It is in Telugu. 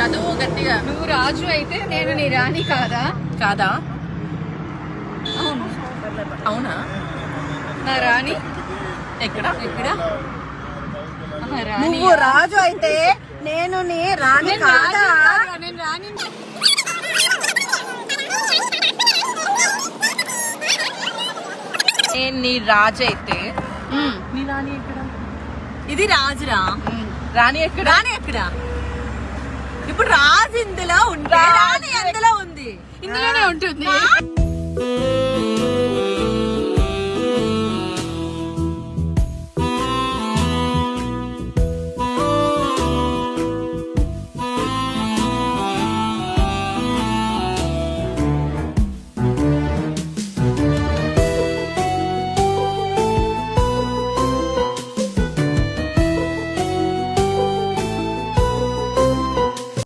చదువు గట్టిగా. నువ్వు రాజు అయితే నేను నీ రాణి కాదా? కాదా? అవును. అవునా? నా రాణి ఎక్కడ? నువ్వు రాజు అయితే నేను నీ రాణి కాదా? నేను రాణి. నేను నీ రాజు అయితే నీ రాణి ఎక్కడ? ఇది రాజురా. రాణి ఎక్కడ? రాణి ఎక్కడ? ఇప్పుడు రాజు ఇందులో ఉంటే రాణి ఎందులో ఉంది? ఇందులోనే ఉంటుంది.